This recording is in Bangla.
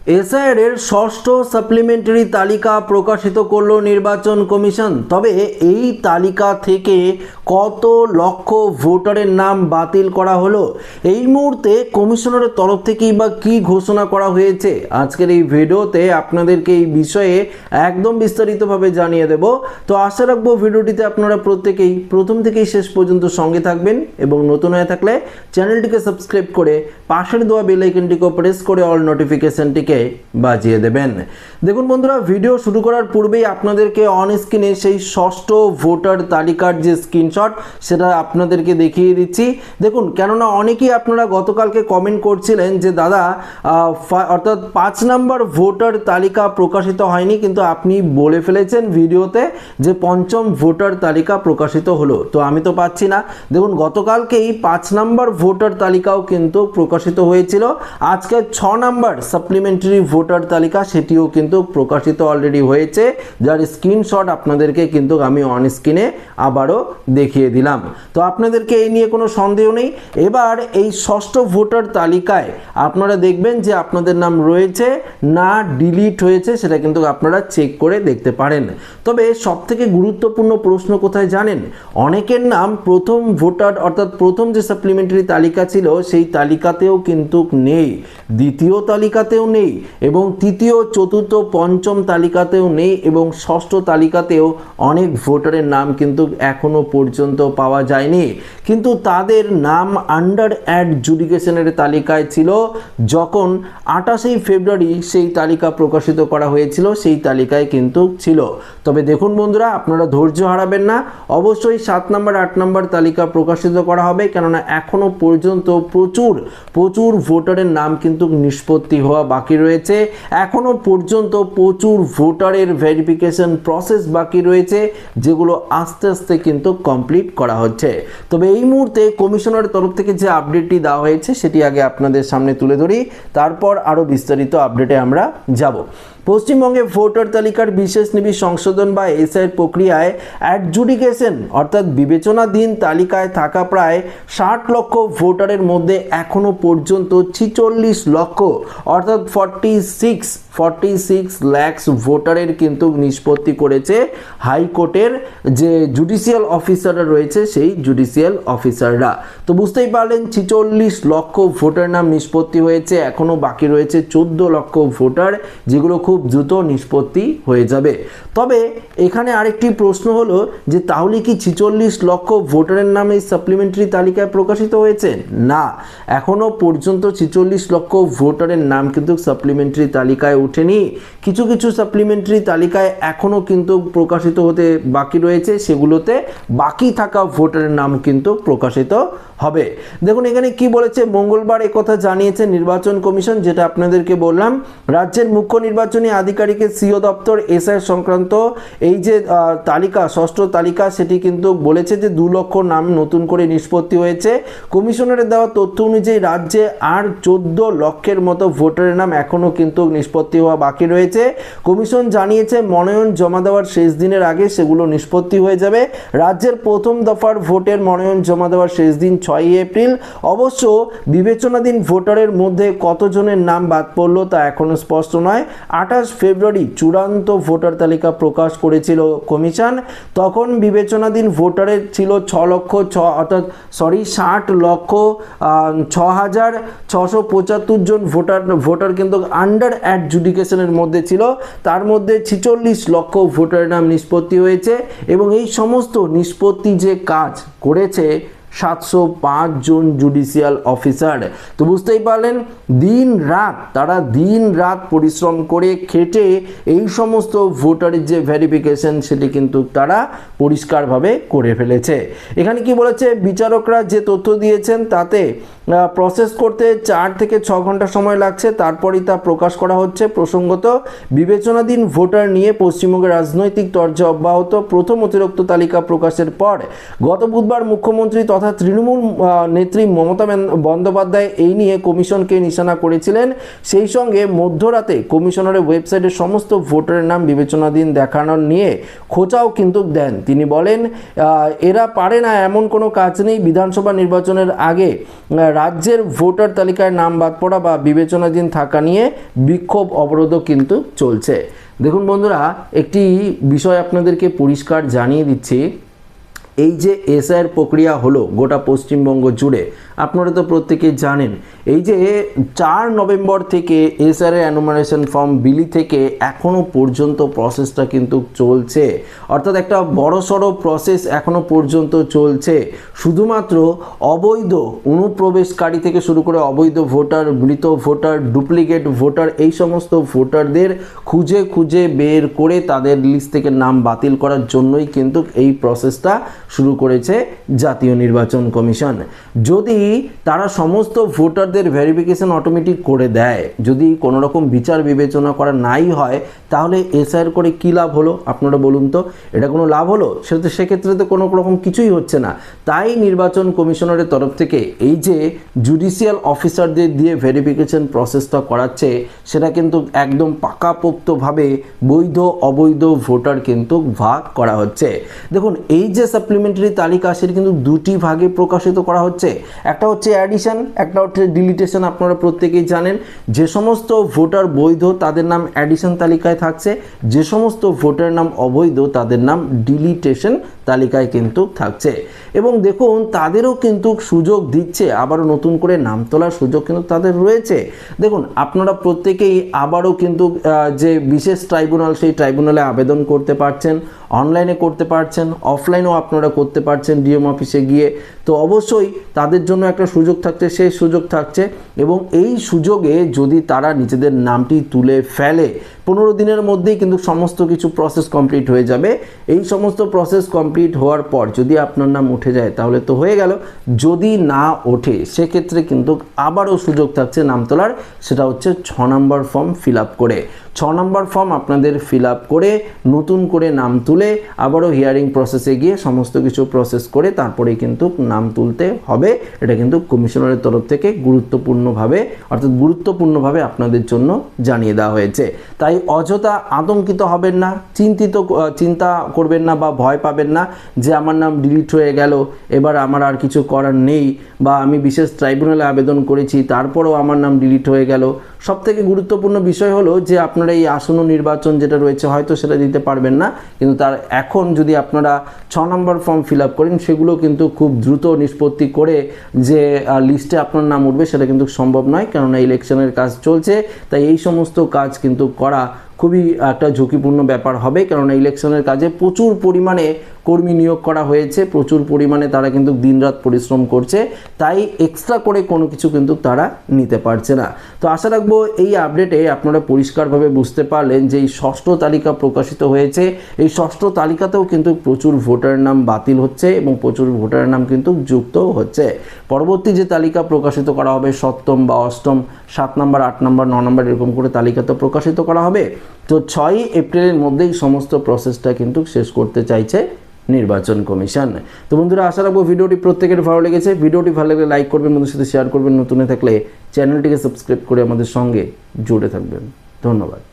এসআইআর এর ষষ্ঠ সাপ্লিমেন্টারি তালিকা প্রকাশিত করলো নির্বাচন কমিশন। তবে এই তালিকা থেকে কত লক্ষ ভোটারের নাম বাতিল করা হলো, এই মুহূর্তে কমিশনারের তরফ থেকেই বা কী ঘোষণা করা হয়েছে, আজকের এই ভিডিওতে আপনাদেরকে এই বিষয়ে একদম বিস্তারিতভাবে জানিয়ে দেব। তো আশা রাখবো ভিডিওটিতে আপনারা প্রত্যেকেই প্রথম থেকেই শেষ পর্যন্ত সঙ্গে থাকবেন এবং নতুন হয়ে থাকলে চ্যানেলটিকে সাবস্ক্রাইব করে পাশের দেওয়া বেল আইকনটিকে প্রেস করে অল নোটিফিকেশনটিকে বাজিয়ে দেবেন। দেখুন বন্ধুরা, ভিডিও শুরু করার পূর্বেই আপনাদেরকে অন স্ক্রিনে সেই ষষ্ঠ ভোটার তালিকার যে স্ক্রিনশট সেটা আপনাদেরকে দেখিয়ে দিচ্ছি। দেখুন, কেননা অনেকেই আপনারা গতকালকে কমেন্ট করছিলেন যে দাদা অর্থাৎ 5 নম্বর ভোটার তালিকা প্রকাশিত হয়নি, কিন্তু আপনি বলে ফেলেছেন ভিডিওতে যে 5ম ভোটার তালিকা প্রকাশিত হলো। তো আমি তো পাচ্ছি না। দেখুন, গতকালকেই 5 নম্বর ভোটার তালিকাও কিন্তু প্রকাশিত হয়েছিল। আজকে 6 নম্বর সাপ্লিমেন্টারি ভোটার তালিকা সেটিও কিন্তু প্রকাশিত অলরেডি হয়েছে, যার স্ক্রিনশট আপনাদেরকে কিন্তু আমি অন স্ক্রিনে আবারও দেখিয়ে দিলাম। তো আপনাদেরকে এই নিয়ে কোনো সন্দেহ নেই। এবার এই ষষ্ঠ ভোটার তালিকায় আপনারা দেখবেন যে আপনাদের নাম রয়েছে না ডিলিট হয়েছে, সেটা কিন্তু আপনারা চেক করে দেখতে পারেন। তবে সবথেকে গুরুত্বপূর্ণ প্রশ্ন কোথায় জানেন? অনেকের নাম প্রথম ভোটার অর্থাৎ প্রথম যে সাপ্লিমেন্টারি তালিকা ছিল সেই তালিকাতেও কিন্তু নেই, দ্বিতীয় তালিকাতেও নেই, এবং তৃতীয়, চতুর্থ, পঞ্চম তালিকাতেও নেই, এবং ষষ্ঠ তালিকাতেও অনেক ভোটারের নাম কিন্তু এখনো পর্যন্ত পাওয়া যায়নি। কিন্তু তাদের নাম আন্ডার অ্যাডজুডিকেশনের তালিকায় ছিল যখন 28 ফেব্রুয়ারি সেই তালিকা প্রকাশিত করা হয়েছিল, সেই তালিকায় কিন্তু ছিল। তবে দেখুন বন্ধুরা, আপনারা ধৈর্য হারাবেন না, অবশ্যই 7 নম্বর 8 নম্বর তালিকা প্রকাশিত করা হবে, কেননা এখনো পর্যন্ত প্রচুর ভোটারের নাম কিন্তু নিষ্পত্তি হওয়া বাকি রয়েছে। এখনো পর্যন্ত প্রচুর ভোটারের ভেরিফিকেশন প্রসেস বাকি রয়েছে, যেগুলো আস্তে আস্তে কিন্তু কমপ্লিট করা হচ্ছে। তবে এই মুহূর্তে কমিশনারের তরফ থেকে যে আপডেটটি দেওয়া হয়েছে সেটি আগে আপনাদের সামনে তুলে ধরি, তারপর আরও বিস্তারিত আপডেটে আমরা যাব। পশ্চিমবঙ্গে ভোটার তালিকার বিশেষ নিবিড় সংশোধন বা এসআইআর প্রক্রিয়ায় অ্যাডজুডিকেশন অর্থাৎ বিবেচনাধীন তালিকায় থাকা প্রায় 60 লক্ষ ভোটারের মধ্যে এখনো পর্যন্ত 46 লক্ষ অর্থাৎ 46 লাখস ভোটারের কিন্তু নিষ্পত্তি করেছে হাইকোর্টের যে জুডিশিয়াল অফিসাররা রয়েছে সেই জুডিশিয়াল অফিসাররা। তো বুঝতেই পারলেন 46 লক্ষ ভোটার নাম নিষ্পত্তি হয়েছে, এখনো বাকি রয়েছে 14 লক্ষ ভোটার, যেগুলো খুব দ্রুত নিষ্পত্তি হয়ে যাবে। তবে এখানে আরেকটি প্রশ্ন হলো যে তাহলে কি 46 লক্ষ ভোটারের নাম এই সাপ্লিমেন্টারি তালিকায় প্রকাশিত হয়েছে? না, এখনো পর্যন্ত 46 লক্ষ ভোটারের নাম কিন্তু সাপ্লিমেন্টারি তালিকায় ওঠেনি। কিছু সাপ্লিমেন্টারি তালিকায় এখনো কিন্তু প্রকাশিত হতে বাকি রয়েছে, সেগুলোতে বাকি থাকা ভোটারের নাম কিন্তু প্রকাশিত হবে। দেখুন এখানে কি বলেছে, মঙ্গলবার একথা জানিয়েছে নির্বাচন কমিশন, যেটা আপনাদেরকে বললাম। রাজ্যের মুখ্য নির্বাচনী আধিকারিকের সিও দপ্তর এসআইআর সংক্রান্ত এই যে তালিকা, ষষ্ঠ তালিকা, সেটি কিন্তু বলেছে যে 2 লক্ষ নাম নতুন করে নিষ্পত্তি হয়েছে। কমিশনারের দেওয়া তথ্য অনুযায়ী রাজ্যে আর 14 লক্ষের মতো ভোটারের নাম এখনো কিন্তু নিষ্পত্তি হওয়া বাকি রয়েছে। কমিশন জানিয়েছে মনোনয়ন জমা দেওয়ার শেষ দিনের আগে সেগুলো নিষ্পত্তি হয়ে যাবে। রাজ্যের প্রথম দফার ভোটের মনোনয়ন জমা দেওয়ার শেষ দিন 6 এপ্রিল। অবশ্য বিবেচনাধীন ভোটারের মধ্যে কতজনের নাম বাদ পড়ল তা এখনো স্পষ্ট নয়। 28 ফেব্রুয়ারি চূড়ান্ত ভোটার তালিকা প্রকাশ করেছিল কমিশন, তখন বিবেচনাধীন ভোটারের ছিল 60,06,675 জন ভোটার কিন্তু আন্ডার অ্যাডজুডিকেশনের মধ্যে ছিল। তার মধ্যে 46 লক্ষ ভোটারের নাম নিষ্পত্তি হয়েছে, এবং এই সমস্ত নিষ্পত্তি যে কাজ করেছে 705 জন জুডিশিয়াল অফিসার। তো বুঝতেই পারলেন, তারা দিন রাত পরিশ্রম করে খেটে এই সমস্ত ভোটারের যে ভেরিফিকেশন সেটি কিন্তু তারা পরিষ্কারভাবে করে ফেলেছে। এখানে কি বলেছে, বিচারকরা যে তথ্য দিয়েছেন তাতে প্রসেস করতে 4 থেকে 6 ঘন্টা সময় লাগছে, তারপরই তা প্রকাশ করা হচ্ছে। প্রসঙ্গত, বিবেচনাধীন ভোটার নিয়ে পশ্চিমবঙ্গের রাজনৈতিক তরজা অব্যাহত। প্রথম অতিরিক্ত তালিকা প্রকাশের পর গত বুধবার মুখ্যমন্ত্রী তথা তথা তৃণমূল নেত্রী মমতা বন্দ্যোপাধ্যায় এই নিয়ে কমিশনকে নিশানা করেছিলেন। সেই সঙ্গে মধ্যরাতে কমিশনারের ওয়েবসাইটে সমস্ত ভোটারের নাম বিবেচনাধীন দেখানোর নিয়ে খোঁচাও কিন্তু দেন। তিনি বলেন এরা পারে না, এমন কোনো কাজ নেই। বিধানসভা নির্বাচনের আগে রাজ্যের ভোটার তালিকায় নাম বাদ পড়া বা বিবেচনাধীন থাকা নিয়ে বিক্ষোভ অবরোধও কিন্তু চলছে। দেখুন বন্ধুরা, একটি বিষয় আপনাদেরকে পরিষ্কার জানিয়ে দিচ্ছি। এই যে এসআইআর প্রক্রিয়া হলো গোটা পশ্চিমবঙ্গ জুড়ে, আপনারা তো প্রত্যেকেই জানেন, এই যে 4 নভেম্বর থেকে এসআইআর এনুমারেশন ফর্ম বিলি থেকে এখনও পর্যন্ত প্রসেসটা কিন্তু চলছে। অর্থাৎ একটা বড়সড় প্রসেস এখনও পর্যন্ত চলছে। শুধুমাত্র অবৈধ অনুপ্রবেশকারী থেকে শুরু করে অবৈধ ভোটার, মৃত ভোটার, ডুপ্লিকেট ভোটার, এই সমস্ত ভোটারদের খুঁজে খুঁজে বের করে তাদের লিস্ট থেকে নাম বাতিল করার জন্যই কিন্তু এই প্রসেসটা শুরু করেছে জাতীয় নির্বাচন কমিশন। যদি তারা সমস্ত ভোটারদের ভেরিফিকেশন অটোমেটিক করে দেয়, যদি কোনো রকম বিচার বিবেচনা করা নাই হয়, তাহলে এসআইআর করে কী লাভ হলো আপনারা বলুন তো? এটা কোনো লাভ হলো? সেক্ষেত্রে তো কোনো রকম কিছুই হচ্ছে না। তাই নির্বাচন কমিশনারের তরফ থেকে এই যে জুডিশিয়াল অফিসারদের দিয়ে ভেরিফিকেশন প্রসেসটা করাচ্ছে, সেটা কিন্তু একদম পাকাপোক্তভাবে বৈধ অবৈধ ভোটার কিন্তু ভাগ করা হচ্ছে। দেখুন, এই যে সাপ্লিমেন্টারি তালিকা সেটা কিন্তু দুটি ভাগে প্রকাশিত করা হচ্ছে। একটা হচ্ছে অ্যাডিশন, একটা হচ্ছে ডিলিটেশন। আপনারা প্রত্যেকেই জানেন, যে সমস্ত ভোটার বৈধ তাদের নাম অ্যাডিশন তালিকায় থাকছে, যে সমস্ত ভোটার নাম অবৈধ তাদের নাম ডিলিটেশন তালিকায় কিন্তু থাকছে। এবং দেখুন, তাদেরও কিন্তু সুযোগ দিচ্ছে, আবারও নতুন করে নাম তোলার সুযোগ কিন্তু তাদের রয়েছে। দেখুন, আপনারা প্রত্যেকেই আবারও কিন্তু যে বিশেষ ট্রাইব্যুনাল, সেই ট্রাইব্যুনালে আবেদন করতে পারছেন, অনলাইনে করতে পারছেন, অফলাইনেও আপনারা করতে পারছেন ডিএম অফিসে গিয়ে। তো অবশ্যই তাদের জন্য একটা সুযোগ থাকছে, সেই সুযোগ থাকছে। এবং এই সুযোগে যদি তারা নিজেদের নামটি তুলে ফেলে, 15 দিনের মধ্যেই কিন্তু সমস্ত কিছু প্রসেস কমপ্লিট হয়ে যাবে। এই সমস্ত প্রসেস কমপ্লিট হওয়ার পর যদি আপনার নাম উঠে যায় তাহলে তো হয়ে গেল। যদি না ওঠে সেক্ষেত্রে কিন্তু আবারও সুযোগ থাকছে নাম তোলার, সেটা হচ্ছে 6 নম্বর ফর্ম ফিল আপ করে। 6 নম্বর ফর্ম আপনাদের ফিল আপ করে নতুন করে নাম তুলে আবারও হিয়ারিং প্রসেসে গিয়ে সমস্ত কিছু প্রসেস করে তারপরেই কিন্তু নাম তুলতে হবে। এটা কিন্তু কমিশনারের তরফ থেকে গুরুত্বপূর্ণভাবে আপনাদের জন্য জানিয়ে দেওয়া হয়েছে। তাই অযথা আতঙ্কিত হবেন না, চিন্তা করবেন না বা ভয় পাবেন না যে আমার নাম ডিলিট হয়ে গেল, এবার আমার আর কিছু করার নেই, বা আমি বিশেষ ট্রাইব্যুনালে আবেদন করেছি তারপরেও আমার নাম ডিলিট হয়ে গেল। সবথেকে গুরুত্বপূর্ণ বিষয় হলো যে আপনারা এই আসন্ন নির্বাচন যেটা রয়েছে হয়তো সেটা দিতে পারবেন না, কিন্তু তার এখন যদি আপনারা 6 নম্বর ফর্ম ফিল আপ করেন, সেগুলো কিন্তু খুব দ্রুত নিষ্পত্তি করে যে লিস্টে আপনার নাম উঠবে সেটা কিন্তু সম্ভব নয়, কেননা ইলেকশনের কাজ চলছে। তাই এই সমস্ত কাজ কিন্তু করা খুবই একটা ঝুঁকিপূর্ণ ব্যাপার হবে, কেননা ইলেকশনের কাজে প্রচুর পরিমাণে কর্মী নিয়োগ করা হয়েছে, প্রচুর পরিমাণে তারা কিন্তু দিনরাত পরিশ্রম করছে, তাই এক্সট্রা করে কোনো কিছু কিন্তু তারা নিতে পারছে না। তো আশা রাখবো এই আপডেটে আপনারা পরিষ্কারভাবে বুঝতে পারলেন যে এই 6ষ্ঠ তালিকা প্রকাশিত হয়েছে। এই 6ষ্ঠ তালিকাতেও কিন্তু প্রচুর ভোটারের নাম বাতিল হচ্ছে এবং প্রচুর ভোটারের নাম কিন্তু যুক্তও হচ্ছে। পরবর্তী যে তালিকা প্রকাশিত করা হবে 7ম বা 8ম, 7 নম্বর, 8 নম্বর, 9 নম্বর এরকম করে তালিকা তো প্রকাশিত করা হবে। তো 6ই এপ্রিলের মধ্যেই সমস্ত প্রসেসটা কিন্তু শেষ করতে চাইছে নির্বাচন কমিশন। তো বন্ধুরা, আশা রাখবো ভিডিওটি প্রত্যেকের ভালো লেগেছে। ভিডিওটি ভালো লাগলে লাইক করবেন, বন্ধুদের সাথে শেয়ার করবেন, নতুন থাকলে চ্যানেলটিকে সাবস্ক্রাইব করে আমাদের সঙ্গে জুড়ে থাকবেন। ধন্যবাদ।